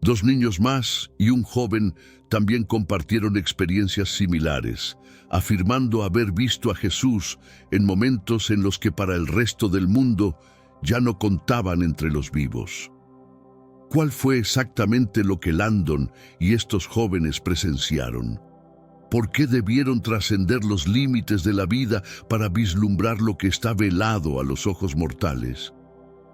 Dos niños más y un joven también compartieron experiencias similares, afirmando haber visto a Jesús en momentos en los que para el resto del mundo ya no contaban entre los vivos. ¿Cuál fue exactamente lo que Landon y estos jóvenes presenciaron? ¿Por qué debieron trascender los límites de la vida para vislumbrar lo que está velado a los ojos mortales?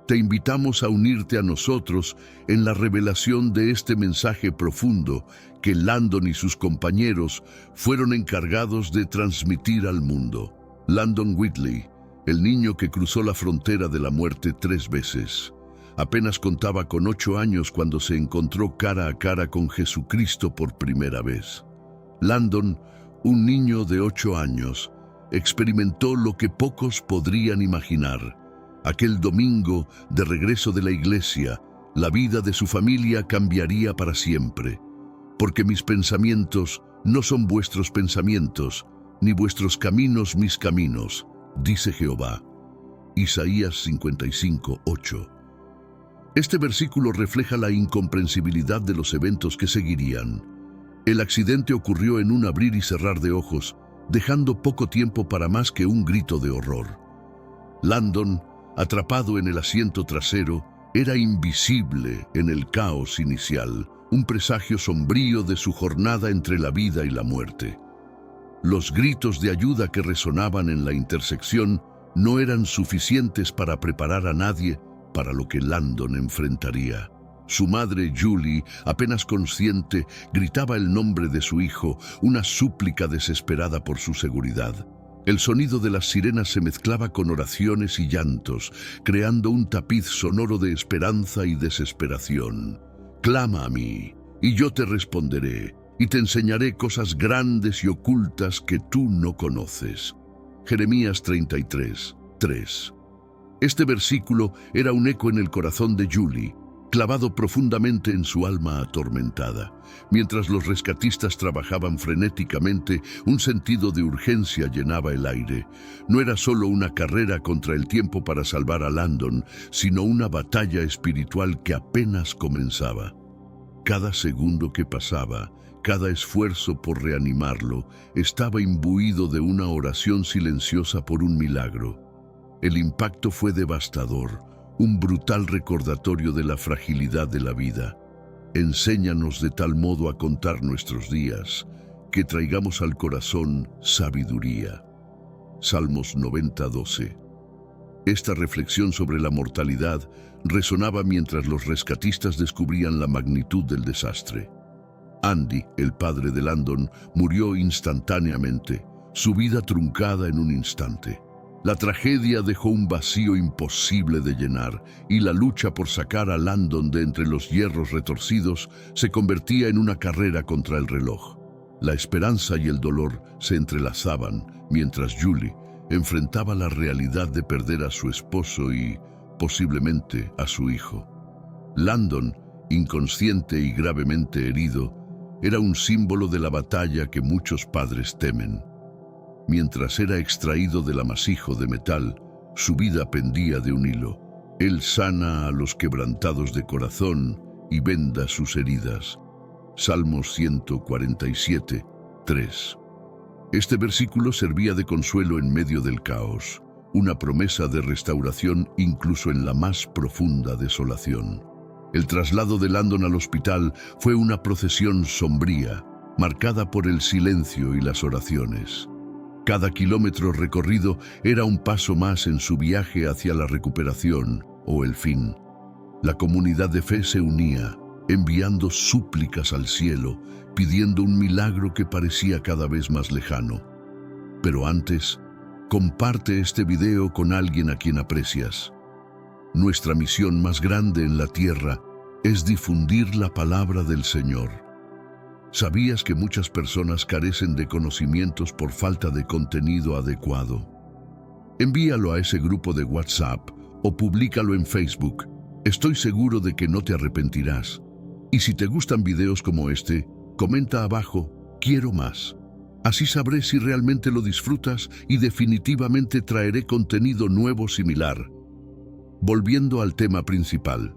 Te invitamos a unirte a nosotros en la revelación de este mensaje profundo que Landon y sus compañeros fueron encargados de transmitir al mundo. Landon Whitley, el niño que cruzó la frontera de la muerte 3 veces. Apenas contaba con 8 años cuando se encontró cara a cara con Jesucristo por primera vez. Landon, un niño de 8 años, experimentó lo que pocos podrían imaginar. Aquel domingo, de regreso de la iglesia, la vida de su familia cambiaría para siempre. Porque mis pensamientos no son vuestros pensamientos, ni vuestros caminos mis caminos, dice Jehová. Isaías 55:8. Este versículo refleja la incomprensibilidad de los eventos que seguirían. El accidente ocurrió en un abrir y cerrar de ojos, dejando poco tiempo para más que un grito de horror. Landon, atrapado en el asiento trasero, era invisible en el caos inicial, un presagio sombrío de su jornada entre la vida y la muerte. Los gritos de ayuda que resonaban en la intersección no eran suficientes para preparar a nadie para lo que Landon enfrentaría. Su madre, Julie, apenas consciente, gritaba el nombre de su hijo, una súplica desesperada por su seguridad. El sonido de las sirenas se mezclaba con oraciones y llantos, creando un tapiz sonoro de esperanza y desesperación. Clama a mí, y yo te responderé, y te enseñaré cosas grandes y ocultas que tú no conoces. Jeremías 33:3. Este versículo era un eco en el corazón de Julie, clavado profundamente en su alma atormentada. Mientras los rescatistas trabajaban frenéticamente, un sentido de urgencia llenaba el aire. No era solo una carrera contra el tiempo para salvar a Landon, sino una batalla espiritual que apenas comenzaba. Cada segundo que pasaba, cada esfuerzo por reanimarlo, estaba imbuido de una oración silenciosa por un milagro. El impacto fue devastador, un brutal recordatorio de la fragilidad de la vida. Enséñanos de tal modo a contar nuestros días, que traigamos al corazón sabiduría. Salmos 90:12. Esta reflexión sobre la mortalidad resonaba mientras los rescatistas descubrían la magnitud del desastre. Andy, el padre de Landon, murió instantáneamente, su vida truncada en un instante. La tragedia dejó un vacío imposible de llenar, y la lucha por sacar a Landon de entre los hierros retorcidos se convertía en una carrera contra el reloj. La esperanza y el dolor se entrelazaban, mientras Julie enfrentaba la realidad de perder a su esposo y, posiblemente, a su hijo. Landon, inconsciente y gravemente herido, era un símbolo de la batalla que muchos padres temen. Mientras era extraído del amasijo de metal, su vida pendía de un hilo. Él sana a los quebrantados de corazón y venda sus heridas. Salmos 147:3. Este versículo servía de consuelo en medio del caos, una promesa de restauración incluso en la más profunda desolación. El traslado de Landon al hospital fue una procesión sombría, marcada por el silencio y las oraciones. Cada kilómetro recorrido era un paso más en su viaje hacia la recuperación o el fin. La comunidad de fe se unía, enviando súplicas al cielo, pidiendo un milagro que parecía cada vez más lejano. Pero antes, comparte este video con alguien a quien aprecias. Nuestra misión más grande en la tierra es difundir la palabra del Señor. ¿Sabías que muchas personas carecen de conocimientos por falta de contenido adecuado? Envíalo a ese grupo de WhatsApp o públicalo en Facebook. Estoy seguro de que no te arrepentirás. Y si te gustan videos como este, comenta abajo, quiero más. Así sabré si realmente lo disfrutas y definitivamente traeré contenido nuevo similar. Volviendo al tema principal.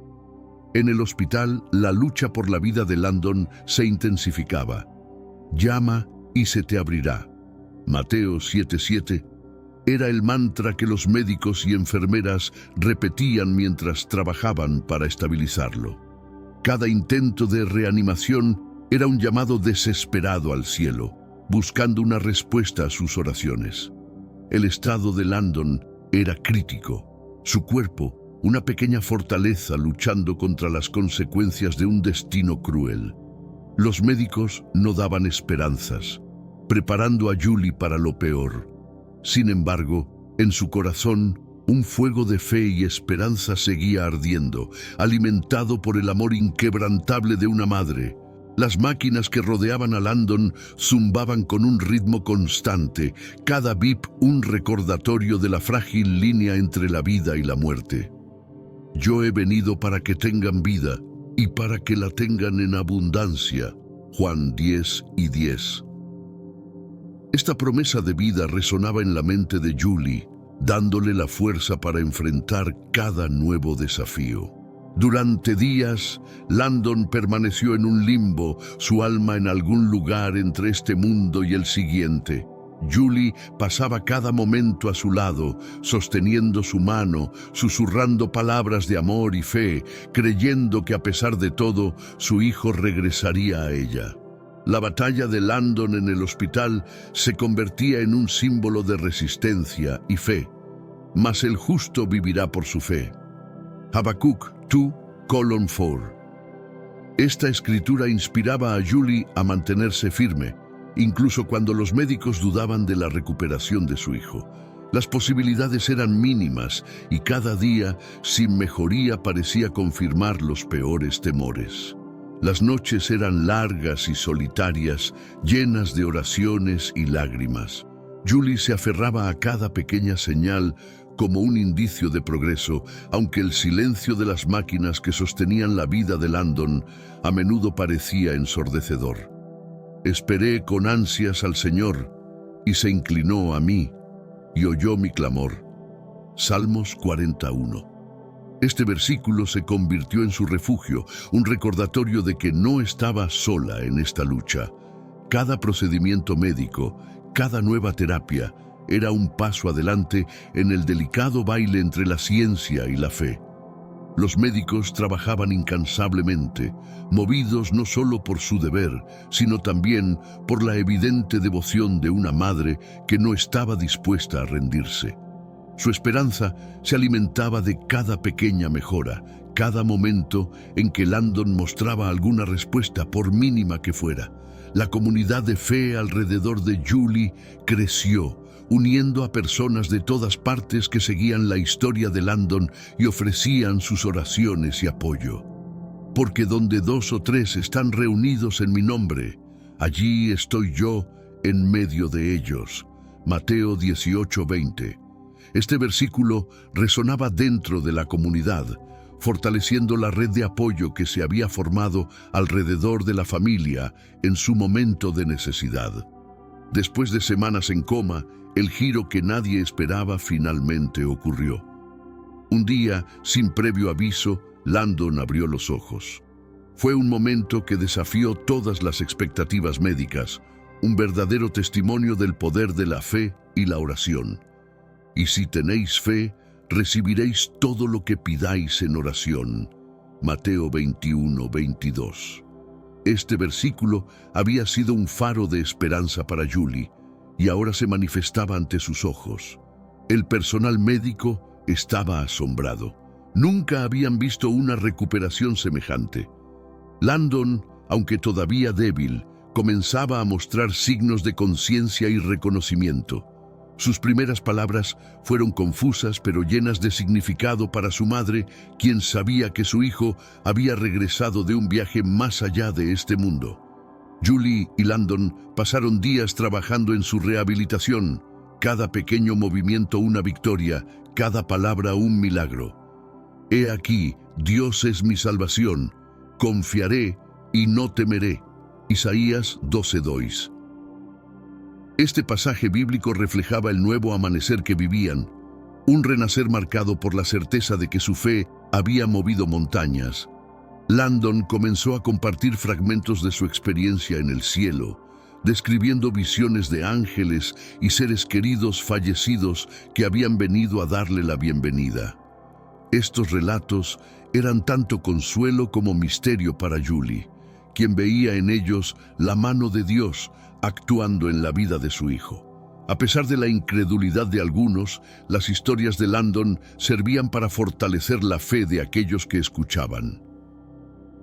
En el hospital, la lucha por la vida de Landon se intensificaba. Llama y se te abrirá. Mateo 7:7 era el mantra que los médicos y enfermeras repetían mientras trabajaban para estabilizarlo. Cada intento de reanimación era un llamado desesperado al cielo, buscando una respuesta a sus oraciones. El estado de Landon era crítico. Su cuerpo, una pequeña fortaleza luchando contra las consecuencias de un destino cruel. Los médicos no daban esperanzas, preparando a Julie para lo peor. Sin embargo, en su corazón, un fuego de fe y esperanza seguía ardiendo, alimentado por el amor inquebrantable de una madre. Las máquinas que rodeaban a Landon zumbaban con un ritmo constante, cada bip un recordatorio de la frágil línea entre la vida y la muerte. Yo he venido para que tengan vida y para que la tengan en abundancia. Juan 10:10. Esta promesa de vida resonaba en la mente de Julie, dándole la fuerza para enfrentar cada nuevo desafío. Durante días, Landon permaneció en un limbo, su alma en algún lugar entre este mundo y el siguiente. Julie pasaba cada momento a su lado, sosteniendo su mano, susurrando palabras de amor y fe, creyendo que a pesar de todo, su hijo regresaría a ella. La batalla de Landon en el hospital se convertía en un símbolo de resistencia y fe. Mas el justo vivirá por su fe. Habacuc 2:4. Esta escritura inspiraba a Julie a mantenerse firme, incluso cuando los médicos dudaban de la recuperación de su hijo. Las posibilidades eran mínimas y cada día, sin mejoría, parecía confirmar los peores temores. Las noches eran largas y solitarias, llenas de oraciones y lágrimas. Julie se aferraba a cada pequeña señal como un indicio de progreso, aunque el silencio de las máquinas que sostenían la vida de Landon a menudo parecía ensordecedor. Esperé con ansias al Señor, y se inclinó a mí, y oyó mi clamor. Salmos 41. Este versículo se convirtió en su refugio, un recordatorio de que no estaba sola en esta lucha. Cada procedimiento médico, cada nueva terapia, era un paso adelante en el delicado baile entre la ciencia y la fe. Los médicos trabajaban incansablemente, movidos no solo por su deber, sino también por la evidente devoción de una madre que no estaba dispuesta a rendirse. Su esperanza se alimentaba de cada pequeña mejora, cada momento en que Landon mostraba alguna respuesta, por mínima que fuera. La comunidad de fe alrededor de Julie creció, uniendo a personas de todas partes que seguían la historia de Landon y ofrecían sus oraciones y apoyo. Porque donde 2 o 3 están reunidos en mi nombre, allí estoy yo en medio de ellos. Mateo 18:20. Este versículo resonaba dentro de la comunidad, fortaleciendo la red de apoyo que se había formado alrededor de la familia en su momento de necesidad. Después de semanas en coma, el giro que nadie esperaba finalmente ocurrió. Un día, sin previo aviso, Landon abrió los ojos. Fue un momento que desafió todas las expectativas médicas, un verdadero testimonio del poder de la fe y la oración. Y si tenéis fe, recibiréis todo lo que pidáis en oración. Mateo 21:22. Este versículo había sido un faro de esperanza para Julie, y ahora se manifestaba ante sus ojos. El personal médico estaba asombrado. Nunca habían visto una recuperación semejante. Landon, aunque todavía débil, comenzaba a mostrar signos de conciencia y reconocimiento. Sus primeras palabras fueron confusas pero llenas de significado para su madre, quien sabía que su hijo había regresado de un viaje más allá de este mundo. Julie y Landon pasaron días trabajando en su rehabilitación, cada pequeño movimiento una victoria, cada palabra un milagro. He aquí, Dios es mi salvación, confiaré y no temeré. Isaías 12:2. Este pasaje bíblico reflejaba el nuevo amanecer que vivían, un renacer marcado por la certeza de que su fe había movido montañas. Landon comenzó a compartir fragmentos de su experiencia en el cielo, describiendo visiones de ángeles y seres queridos fallecidos que habían venido a darle la bienvenida. Estos relatos eran tanto consuelo como misterio para Julie, quien veía en ellos la mano de Dios actuando en la vida de su hijo. A pesar de la incredulidad de algunos, las historias de Landon servían para fortalecer la fe de aquellos que escuchaban.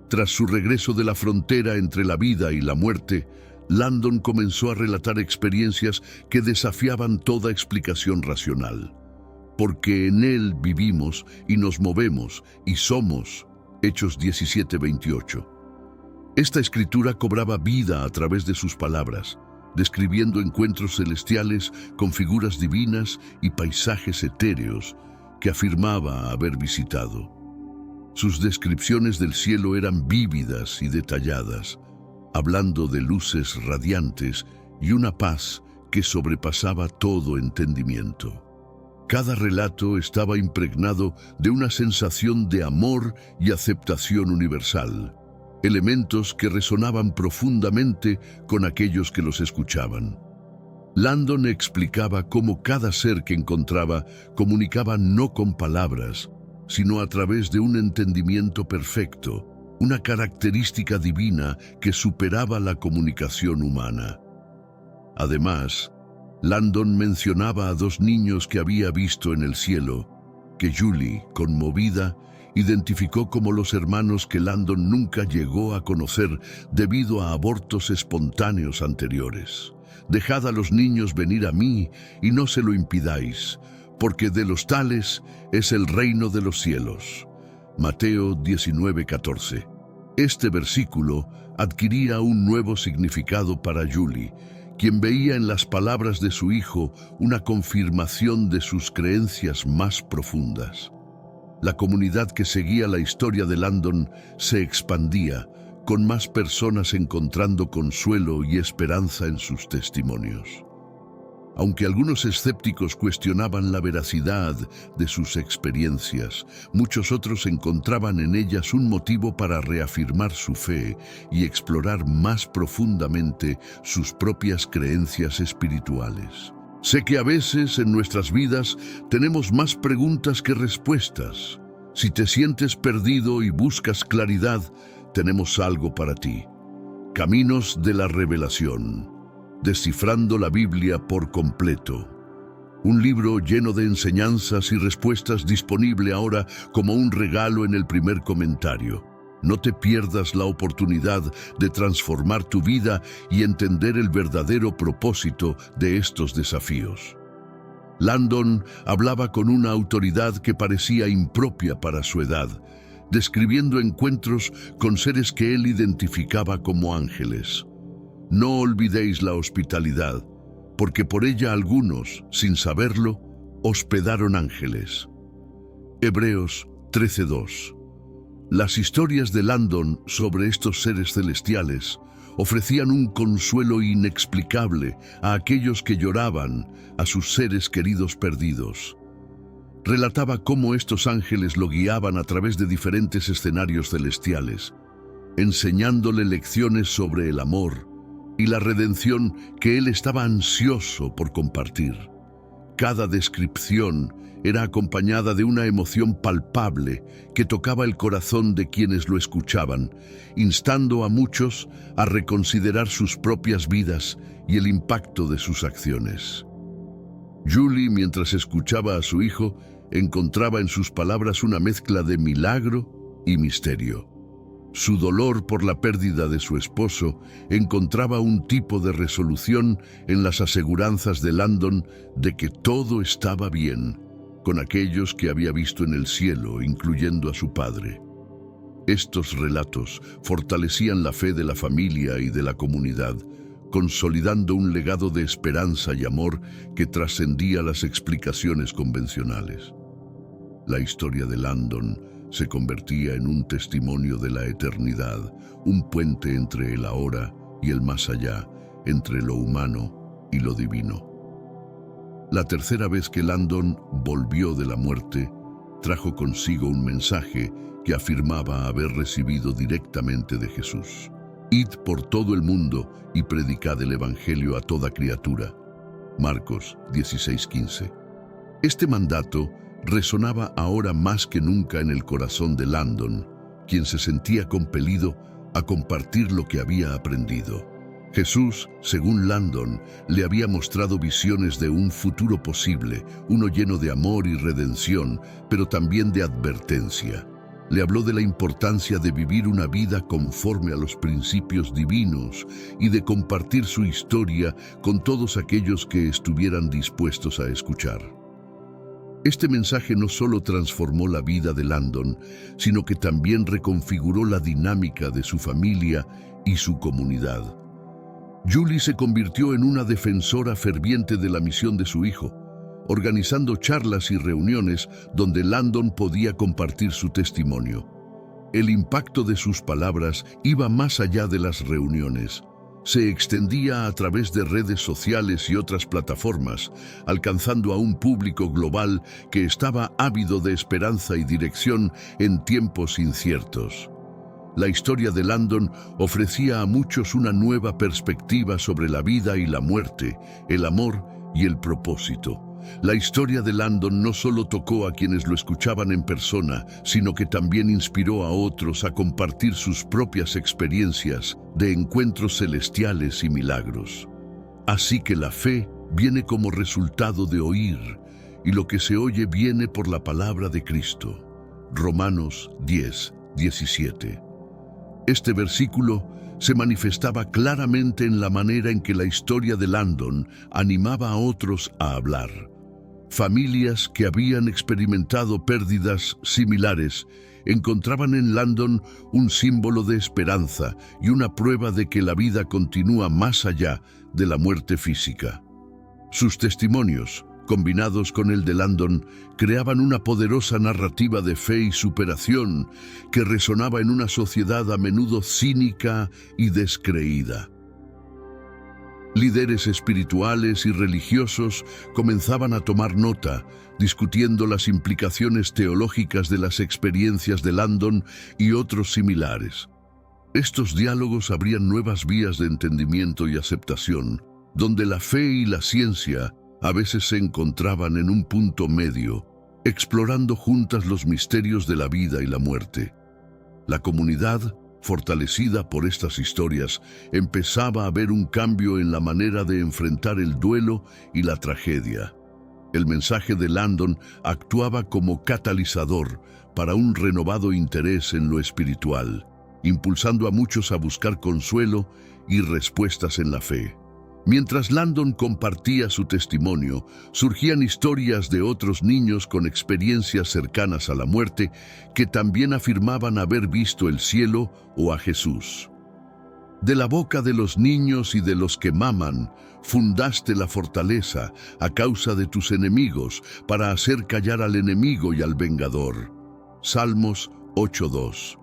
Tras su regreso de la frontera entre la vida y la muerte, Landon comenzó a relatar experiencias que desafiaban toda explicación racional. Porque en él vivimos y nos movemos y somos. Hechos 17:28. Esta escritura cobraba vida a través de sus palabras, describiendo encuentros celestiales con figuras divinas y paisajes etéreos que afirmaba haber visitado. Sus descripciones del cielo eran vívidas y detalladas, hablando de luces radiantes y una paz que sobrepasaba todo entendimiento. Cada relato estaba impregnado de una sensación de amor y aceptación universal, elementos que resonaban profundamente con aquellos que los escuchaban. Landon explicaba cómo cada ser que encontraba comunicaba no con palabras, sino a través de un entendimiento perfecto, una característica divina que superaba la comunicación humana. Además, Landon mencionaba a 2 niños que había visto en el cielo, que Julie, conmovida, identificó como los hermanos que Landon nunca llegó a conocer debido a abortos espontáneos anteriores. Dejad a los niños venir a mí y no se lo impidáis, porque de los tales es el reino de los cielos. Mateo 19:14. Este versículo adquiría un nuevo significado para Julie, quien veía en las palabras de su hijo una confirmación de sus creencias más profundas. La comunidad que seguía la historia de Landon se expandía, con más personas encontrando consuelo y esperanza en sus testimonios. Aunque algunos escépticos cuestionaban la veracidad de sus experiencias, muchos otros encontraban en ellas un motivo para reafirmar su fe y explorar más profundamente sus propias creencias espirituales. Sé que a veces en nuestras vidas tenemos más preguntas que respuestas. Si te sientes perdido y buscas claridad, tenemos algo para ti. Caminos de la Revelación. Descifrando la Biblia por completo. Un libro lleno de enseñanzas y respuestas disponible ahora como un regalo en el primer comentario. No te pierdas la oportunidad de transformar tu vida y entender el verdadero propósito de estos desafíos. Landon hablaba con una autoridad que parecía impropia para su edad, describiendo encuentros con seres que él identificaba como ángeles. No olvidéis la hospitalidad, porque por ella algunos, sin saberlo, hospedaron ángeles. Hebreos 13:2. Las historias de Landon sobre estos seres celestiales ofrecían un consuelo inexplicable a aquellos que lloraban a sus seres queridos perdidos. Relataba cómo estos ángeles lo guiaban a través de diferentes escenarios celestiales, enseñándole lecciones sobre el amor y la redención que él estaba ansioso por compartir. Cada descripción era acompañada de una emoción palpable que tocaba el corazón de quienes lo escuchaban, instando a muchos a reconsiderar sus propias vidas y el impacto de sus acciones. Julie, mientras escuchaba a su hijo, encontraba en sus palabras una mezcla de milagro y misterio. Su dolor por la pérdida de su esposo encontraba un tipo de resolución en las aseguranzas de Landon de que todo estaba bien con aquellos que había visto en el cielo, incluyendo a su padre. Estos relatos fortalecían la fe de la familia y de la comunidad, consolidando un legado de esperanza y amor que trascendía las explicaciones convencionales. La historia de Landon se convertía en un testimonio de la eternidad, un puente entre el ahora y el más allá, entre lo humano y lo divino. La tercera vez que Landon volvió de la muerte, trajo consigo un mensaje que afirmaba haber recibido directamente de Jesús. Id por todo el mundo y predicad el Evangelio a toda criatura. Marcos 16:15. Este mandato resonaba ahora más que nunca en el corazón de Landon, quien se sentía compelido a compartir lo que había aprendido. Jesús, según Landon, le había mostrado visiones de un futuro posible, uno lleno de amor y redención, pero también de advertencia. Le habló de la importancia de vivir una vida conforme a los principios divinos y de compartir su historia con todos aquellos que estuvieran dispuestos a escuchar. Este mensaje no solo transformó la vida de Landon, sino que también reconfiguró la dinámica de su familia y su comunidad. Julie se convirtió en una defensora ferviente de la misión de su hijo, organizando charlas y reuniones donde Landon podía compartir su testimonio. El impacto de sus palabras iba más allá de las reuniones. Se extendía a través de redes sociales y otras plataformas, alcanzando a un público global que estaba ávido de esperanza y dirección en tiempos inciertos. La historia de Landon ofrecía a muchos una nueva perspectiva sobre la vida y la muerte, el amor y el propósito. La historia de Landon no solo tocó a quienes lo escuchaban en persona, sino que también inspiró a otros a compartir sus propias experiencias de encuentros celestiales y milagros. Así que la fe viene como resultado de oír, y lo que se oye viene por la palabra de Cristo. Romanos 10:17. Este versículo se manifestaba claramente en la manera en que la historia de Landon animaba a otros a hablar. Familias que habían experimentado pérdidas similares encontraban en Landon un símbolo de esperanza y una prueba de que la vida continúa más allá de la muerte física. Sus testimonios, combinados con el de Landon, creaban una poderosa narrativa de fe y superación que resonaba en una sociedad a menudo cínica y descreída. Líderes espirituales y religiosos comenzaban a tomar nota, discutiendo las implicaciones teológicas de las experiencias de Landon y otros similares. Estos diálogos abrían nuevas vías de entendimiento y aceptación, donde la fe y la ciencia a veces se encontraban en un punto medio, explorando juntas los misterios de la vida y la muerte. La comunidad, fortalecida por estas historias, empezaba a ver un cambio en la manera de enfrentar el duelo y la tragedia. El mensaje de Landon actuaba como catalizador para un renovado interés en lo espiritual, impulsando a muchos a buscar consuelo y respuestas en la fe. Mientras Landon compartía su testimonio, surgían historias de otros niños con experiencias cercanas a la muerte que también afirmaban haber visto el cielo o a Jesús. De la boca de los niños y de los que maman, fundaste la fortaleza a causa de tus enemigos para hacer callar al enemigo y al vengador. Salmos 8:2.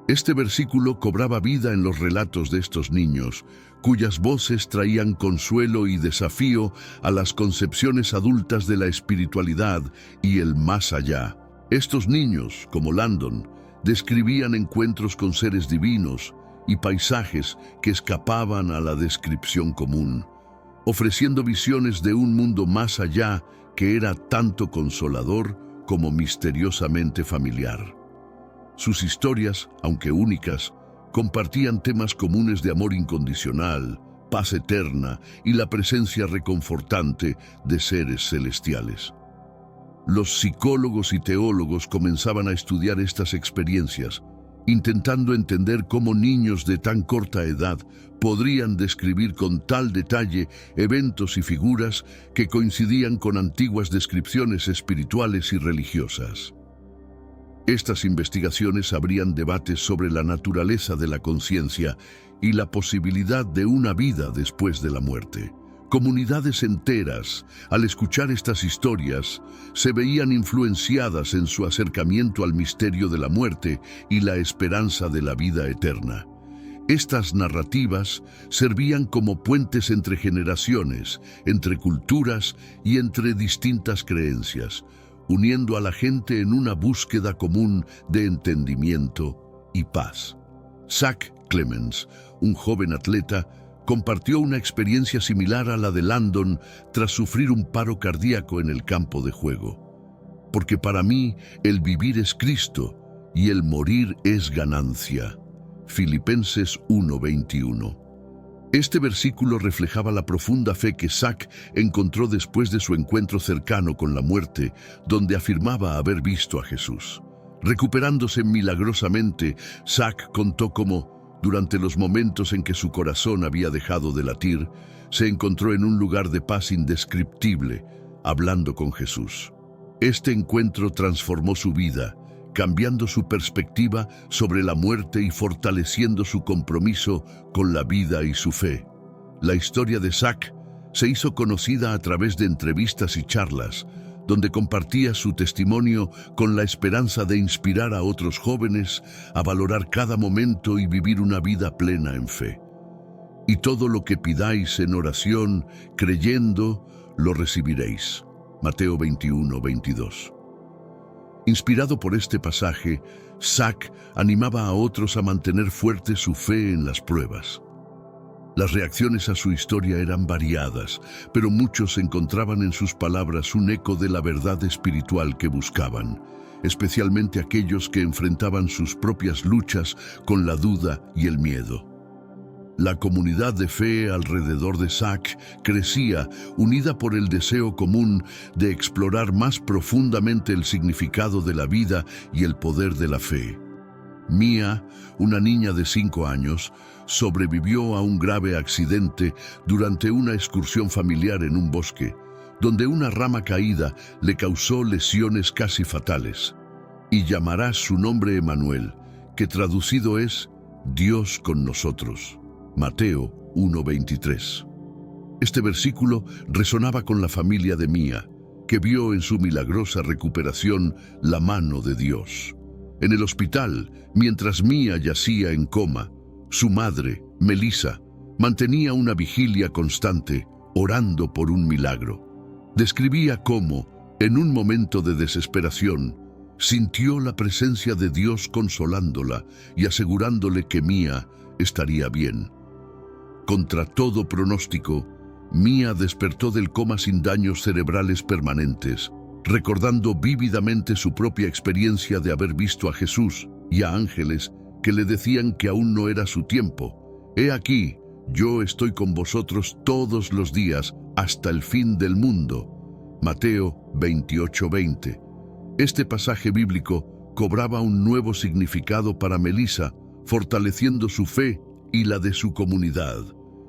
Este versículo cobraba vida en los relatos de estos niños, cuyas voces traían consuelo y desafío a las concepciones adultas de la espiritualidad y el más allá. Estos niños, como Landon, describían encuentros con seres divinos y paisajes que escapaban a la descripción común, ofreciendo visiones de un mundo más allá que era tanto consolador como misteriosamente familiar. Sus historias, aunque únicas, compartían temas comunes de amor incondicional, paz eterna y la presencia reconfortante de seres celestiales. Los psicólogos y teólogos comenzaban a estudiar estas experiencias, intentando entender cómo niños de tan corta edad podrían describir con tal detalle eventos y figuras que coincidían con antiguas descripciones espirituales y religiosas. Estas investigaciones abrían debates sobre la naturaleza de la conciencia y la posibilidad de una vida después de la muerte. Comunidades enteras, al escuchar estas historias, se veían influenciadas en su acercamiento al misterio de la muerte y la esperanza de la vida eterna. Estas narrativas servían como puentes entre generaciones, entre culturas y entre distintas creencias, uniendo a la gente en una búsqueda común de entendimiento y paz. Zach Clemens, un joven atleta, compartió una experiencia similar a la de Landon tras sufrir un paro cardíaco en el campo de juego. Porque para mí el vivir es Cristo y el morir es ganancia. Filipenses 1:21. Este versículo reflejaba la profunda fe que Zach encontró después de su encuentro cercano con la muerte, donde afirmaba haber visto a Jesús. Recuperándose milagrosamente, Zach contó cómo, durante los momentos en que su corazón había dejado de latir, se encontró en un lugar de paz indescriptible, hablando con Jesús. Este encuentro transformó su vida, cambiando su perspectiva sobre la muerte y fortaleciendo su compromiso con la vida y su fe. La historia de Zach se hizo conocida a través de entrevistas y charlas, donde compartía su testimonio con la esperanza de inspirar a otros jóvenes a valorar cada momento y vivir una vida plena en fe. Y todo lo que pidáis en oración, creyendo, lo recibiréis. Mateo 21:22. Inspirado por este pasaje, Zach animaba a otros a mantener fuerte su fe en las pruebas. Las reacciones a su historia eran variadas, pero muchos encontraban en sus palabras un eco de la verdad espiritual que buscaban, especialmente aquellos que enfrentaban sus propias luchas con la duda y el miedo. La comunidad de fe alrededor de Zach crecía, unida por el deseo común de explorar más profundamente el significado de la vida y el poder de la fe. Mia, una niña de 5 años, sobrevivió a un grave accidente durante una excursión familiar en un bosque, donde una rama caída le causó lesiones casi fatales. Y llamará su nombre Emmanuel, que traducido es Dios con nosotros. Mateo 1:23. Este versículo resonaba con la familia de Mia, que vio en su milagrosa recuperación la mano de Dios. En el hospital, mientras Mia yacía en coma, su madre, Melissa, mantenía una vigilia constante, orando por un milagro. Describía cómo, en un momento de desesperación, sintió la presencia de Dios consolándola y asegurándole que Mia estaría bien. Contra todo pronóstico, Mia despertó del coma sin daños cerebrales permanentes, recordando vívidamente su propia experiencia de haber visto a Jesús y a ángeles que le decían que aún no era su tiempo. He aquí, yo estoy con vosotros todos los días hasta el fin del mundo. Mateo 28:20. Este pasaje bíblico cobraba un nuevo significado para Melissa, fortaleciendo su fe y la de su comunidad.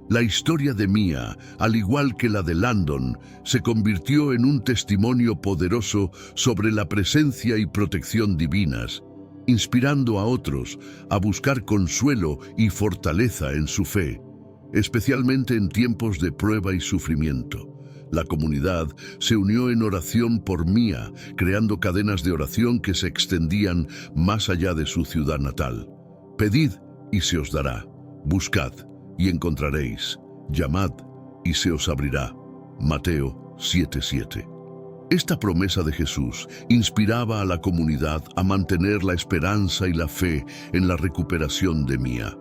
La historia de Mia, al igual que la de Landon, se convirtió en un testimonio poderoso sobre la presencia y protección divinas, inspirando a otros a buscar consuelo y fortaleza en su fe, especialmente en tiempos de prueba y sufrimiento. La comunidad se unió en oración por Mia, creando cadenas de oración que se extendían más allá de su ciudad natal. Pedid y se os dará. Buscad y encontraréis. Llamad y se os abrirá. Mateo 7:7. Esta promesa de Jesús inspiraba a la comunidad a mantener la esperanza y la fe en la recuperación de Mia.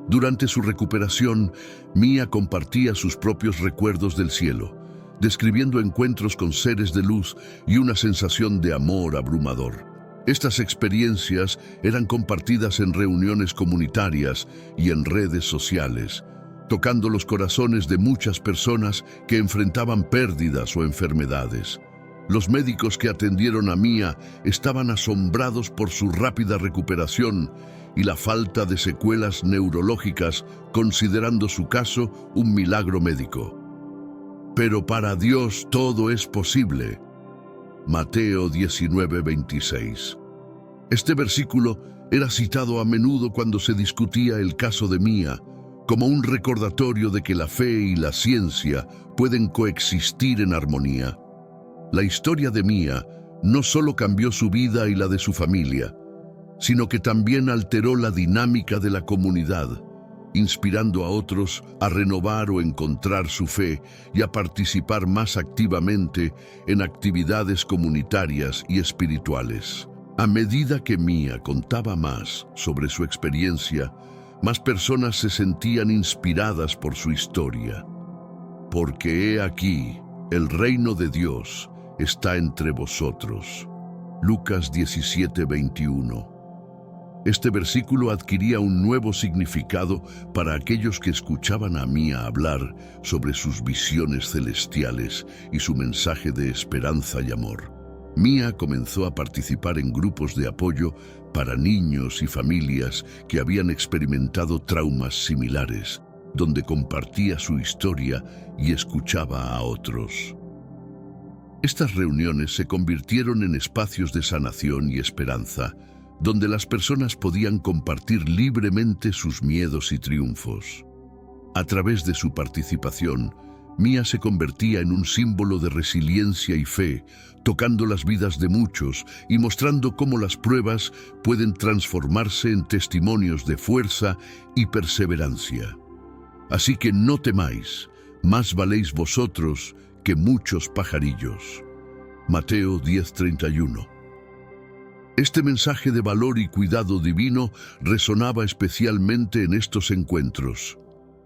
Durante su recuperación, Mia compartía sus propios recuerdos del cielo, describiendo encuentros con seres de luz y una sensación de amor abrumador. Estas experiencias eran compartidas en reuniones comunitarias y en redes sociales, tocando los corazones de muchas personas que enfrentaban pérdidas o enfermedades. Los médicos que atendieron a Mia estaban asombrados por su rápida recuperación y la falta de secuelas neurológicas, considerando su caso un milagro médico. Pero para Dios todo es posible. Mateo 19:26. Este versículo era citado a menudo cuando se discutía el caso de Mia, como un recordatorio de que la fe y la ciencia pueden coexistir en armonía. La historia de Mia no solo cambió su vida y la de su familia, sino que también alteró la dinámica de la comunidad, inspirando a otros a renovar o encontrar su fe y a participar más activamente en actividades comunitarias y espirituales. A medida que Mia contaba más sobre su experiencia, más personas se sentían inspiradas por su historia. Porque he aquí, el reino de Dios está entre vosotros. Lucas 17:21. Este versículo adquiría un nuevo significado para aquellos que escuchaban a Mia hablar sobre sus visiones celestiales y su mensaje de esperanza y amor. Mia comenzó a participar en grupos de apoyo para niños y familias que habían experimentado traumas similares, donde compartía su historia y escuchaba a otros. Estas reuniones se convirtieron en espacios de sanación y esperanza, donde las personas podían compartir libremente sus miedos y triunfos. A través de su participación, Mia se convertía en un símbolo de resiliencia y fe, tocando las vidas de muchos y mostrando cómo las pruebas pueden transformarse en testimonios de fuerza y perseverancia. Así que no temáis, más valéis vosotros que muchos pajarillos. Mateo 10:31. Este mensaje de valor y cuidado divino resonaba especialmente en estos encuentros.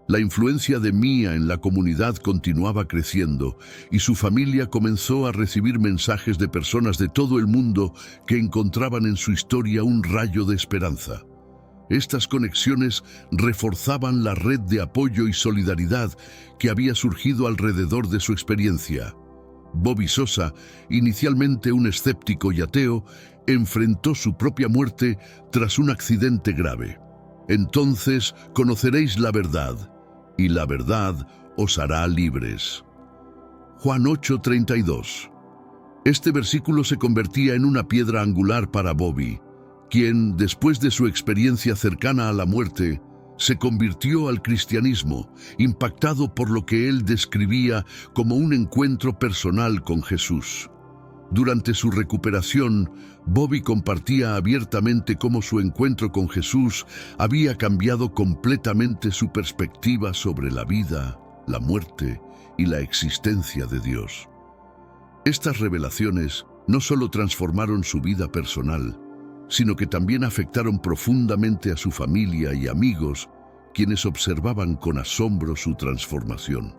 La influencia de Mia en la comunidad continuaba creciendo y su familia comenzó a recibir mensajes de personas de todo el mundo que encontraban en su historia un rayo de esperanza. Estas conexiones reforzaban la red de apoyo y solidaridad que había surgido alrededor de su experiencia. Bobby Sosa, inicialmente un escéptico y ateo, enfrentó su propia muerte tras un accidente grave. Entonces conoceréis la verdad, y la verdad os hará libres. Juan 8:32. Este versículo se convertía en una piedra angular para Bobby, quien, después de su experiencia cercana a la muerte, se convirtió al cristianismo, impactado por lo que él describía como un encuentro personal con Jesús. Durante su recuperación, Bobby compartía abiertamente cómo su encuentro con Jesús había cambiado completamente su perspectiva sobre la vida, la muerte y la existencia de Dios. Estas revelaciones no solo transformaron su vida personal, sino que también afectaron profundamente a su familia y amigos, quienes observaban con asombro su transformación.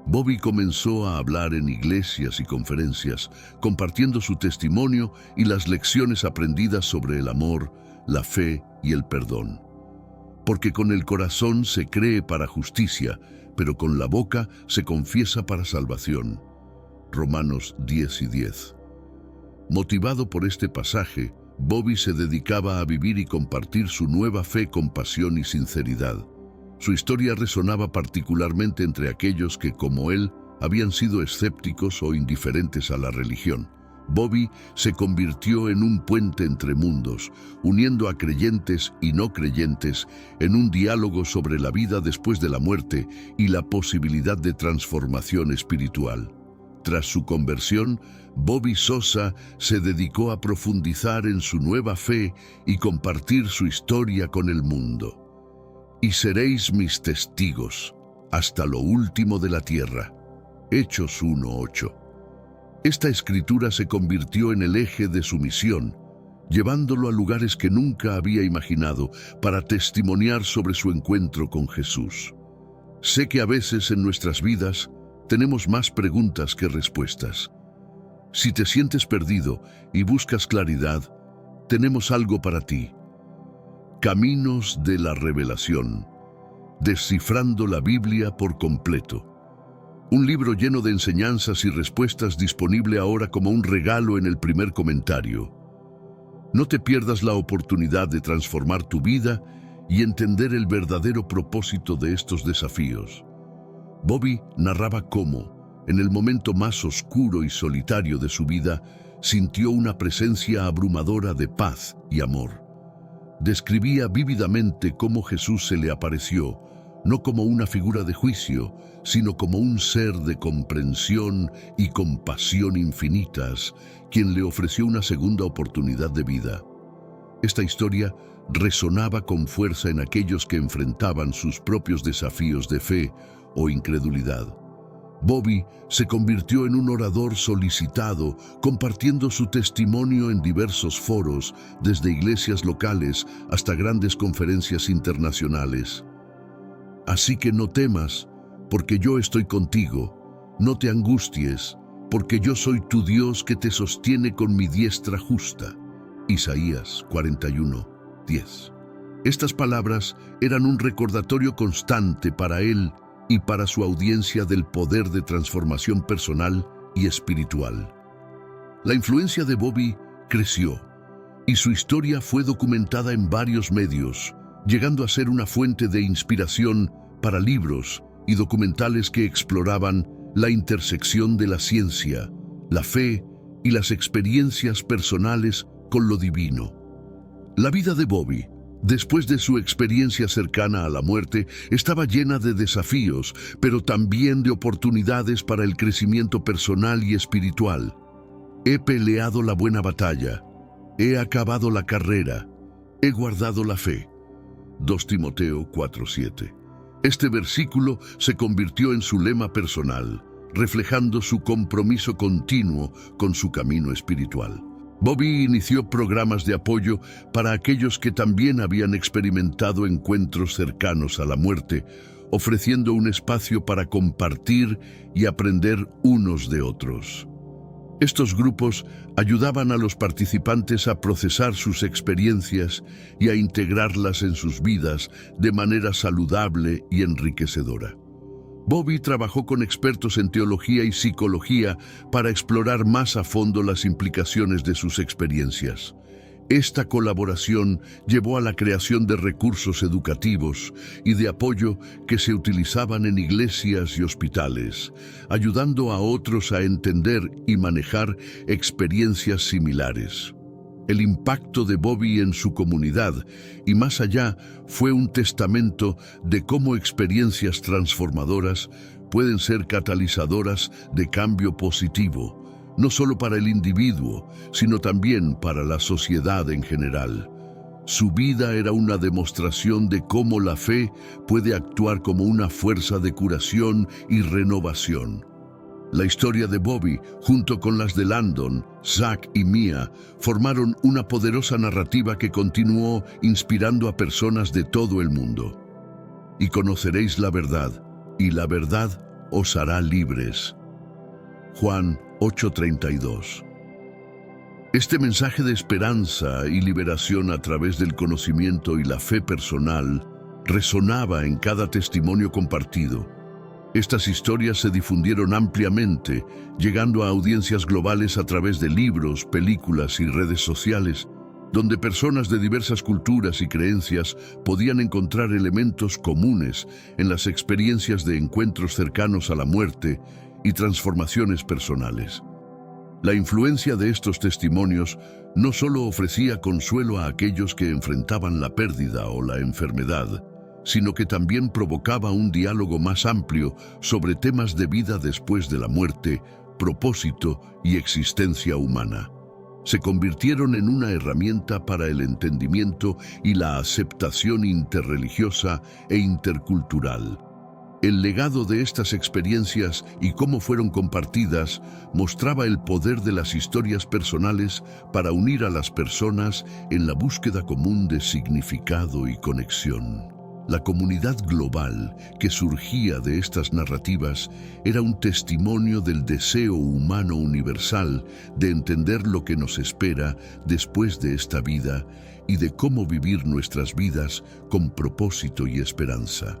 Bobby comenzó a hablar en iglesias y conferencias, compartiendo su testimonio y las lecciones aprendidas sobre el amor, la fe y el perdón. Porque con el corazón se cree para justicia, pero con la boca se confiesa para salvación. Romanos 10:10. Motivado por este pasaje, Bobby se dedicaba a vivir y compartir su nueva fe con pasión y sinceridad. Su historia resonaba particularmente entre aquellos que, como él, habían sido escépticos o indiferentes a la religión. Bobby se convirtió en un puente entre mundos, uniendo a creyentes y no creyentes en un diálogo sobre la vida después de la muerte y la posibilidad de transformación espiritual. Tras su conversión, Bobby Sosa se dedicó a profundizar en su nueva fe y compartir su historia con el mundo. Y seréis mis testigos hasta lo último de la tierra. Hechos 1:8. Esta escritura se convirtió en el eje de su misión, llevándolo a lugares que nunca había imaginado para testimoniar sobre su encuentro con Jesús. Sé que a veces en nuestras vidas tenemos más preguntas que respuestas. Si te sientes perdido y buscas claridad, tenemos algo para ti. Caminos de la Revelación. Descifrando la Biblia por completo. Un libro lleno de enseñanzas y respuestas disponible ahora como un regalo en el primer comentario. No te pierdas la oportunidad de transformar tu vida y entender el verdadero propósito de estos desafíos. Bobby narraba cómo, en el momento más oscuro y solitario de su vida, sintió una presencia abrumadora de paz y amor. Describía vívidamente cómo Jesús se le apareció, no como una figura de juicio, sino como un ser de comprensión y compasión infinitas, quien le ofreció una segunda oportunidad de vida. Esta historia resonaba con fuerza en aquellos que enfrentaban sus propios desafíos de fe o incredulidad. Bobby se convirtió en un orador solicitado, compartiendo su testimonio en diversos foros, desde iglesias locales hasta grandes conferencias internacionales. Así que no temas, porque yo estoy contigo. No te angusties, porque yo soy tu Dios que te sostiene con mi diestra justa. Isaías 41:10. Estas palabras eran un recordatorio constante para él y para su audiencia del poder de transformación personal y espiritual. La influencia de Bobby creció y su historia fue documentada en varios medios, llegando a ser una fuente de inspiración para libros y documentales que exploraban la intersección de la ciencia, la fe y las experiencias personales con lo divino. La vida de Bobby, después de su experiencia cercana a la muerte, estaba llena de desafíos, pero también de oportunidades para el crecimiento personal y espiritual. He peleado la buena batalla, he acabado la carrera, he guardado la fe. 2 Timoteo 4:7. Este versículo se convirtió en su lema personal, reflejando su compromiso continuo con su camino espiritual. Bobby inició programas de apoyo para aquellos que también habían experimentado encuentros cercanos a la muerte, ofreciendo un espacio para compartir y aprender unos de otros. Estos grupos ayudaban a los participantes a procesar sus experiencias y a integrarlas en sus vidas de manera saludable y enriquecedora. Bobby trabajó con expertos en teología y psicología para explorar más a fondo las implicaciones de sus experiencias. Esta colaboración llevó a la creación de recursos educativos y de apoyo que se utilizaban en iglesias y hospitales, ayudando a otros a entender y manejar experiencias similares. El impacto de Bobby en su comunidad y más allá fue un testamento de cómo experiencias transformadoras pueden ser catalizadoras de cambio positivo, no solo para el individuo, sino también para la sociedad en general. Su vida era una demostración de cómo la fe puede actuar como una fuerza de curación y renovación. La historia de Bobby, junto con las de Landon, Zach y Mia, formaron una poderosa narrativa que continuó inspirando a personas de todo el mundo. Y conoceréis la verdad, y la verdad os hará libres. Juan 8:32. Este mensaje de esperanza y liberación a través del conocimiento y la fe personal resonaba en cada testimonio compartido. Estas historias se difundieron ampliamente, llegando a audiencias globales a través de libros, películas y redes sociales, donde personas de diversas culturas y creencias podían encontrar elementos comunes en las experiencias de encuentros cercanos a la muerte y transformaciones personales. La influencia de estos testimonios no solo ofrecía consuelo a aquellos que enfrentaban la pérdida o la enfermedad, sino que también provocaba un diálogo más amplio sobre temas de vida después de la muerte, propósito y existencia humana. Se convirtieron en una herramienta para el entendimiento y la aceptación interreligiosa e intercultural. El legado de estas experiencias y cómo fueron compartidas mostraba el poder de las historias personales para unir a las personas en la búsqueda común de significado y conexión. La comunidad global que surgía de estas narrativas era un testimonio del deseo humano universal de entender lo que nos espera después de esta vida y de cómo vivir nuestras vidas con propósito y esperanza.